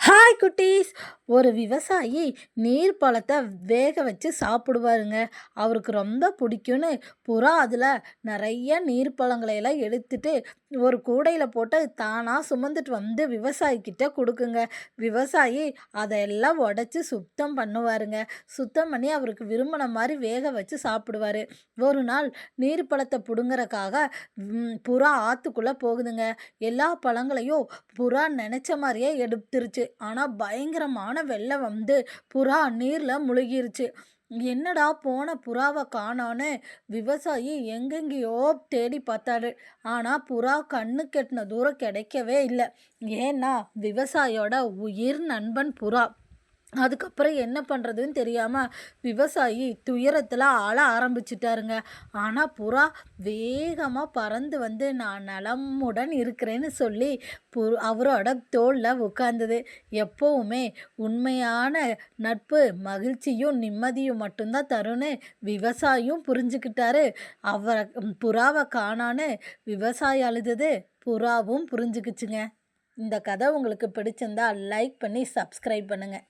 Hi குட்டீஸ். ஒரு விவசாயி நீர் பழத்தை வேக வச்சு சாப்பிடுவாருங்க. அவருக்கு ரொம்ப பிடிக்கும்னு புறா அதில் நிறைய நீர் பழங்களை எல்லாம் எடுத்துட்டு ஒரு கூடையில் போட்டு தானாக சுமந்துட்டு வந்து விவசாயிக்கிட்ட கொடுக்குங்க. விவசாயி அதையெல்லாம் உடச்சி சுத்தம் பண்ணுவாருங்க. சுத்தம் பண்ணி அவருக்கு விரும்பின மாதிரி வேக வச்சு சாப்பிடுவார். ஒரு நாள் நீர் பழத்தை பிடுங்கறக்காக புறா ஆற்றுக்குள்ளே போகுதுங்க. எல்லா பழங்களையும் புறா நினச்ச மாதிரியே எடுத்துருச்சு. ஆனால் பயங்கரமான வெள்ளம் வந்து புறா நீரில் முழுகிருச்சு. என்னடா போன புறாவை காணோன்னு விவசாயி எங்கெங்கேயோ தேடி பார்த்தாரு. ஆனால் புறா கண்ணு கெட்டின தூரம் கிடைக்கவே இல்லை. ஏன்னா விவசாயியோட உயிர் நண்பன் புறா. அதுக்கப்புறம் என்ன பண்ணுறதுன்னு தெரியாமல் விவசாயி துயரத்தில் ஆள ஆரம்பிச்சிட்டாருங்க. ஆனால் புறா வேகமாக பறந்து வந்து நான் நலமுடன் இருக்கிறேன்னு சொல்லி அவரோட தோளில் உட்கார்ந்தது. எப்போவுமே உண்மையான நட்பு மகிழ்ச்சியும் நிம்மதியும் மட்டும்தான் தரும்னு விவசாயியும் புரிஞ்சுக்கிட்டாரு. அவரை புறாவை காணான்னு விவசாயி அழுதது புறாவும் புரிஞ்சுக்கிச்சுங்க. இந்த கதை உங்களுக்கு பிடிச்சிருந்தா லைக் பண்ணி சப்ஸ்கிரைப் பண்ணுங்கள்.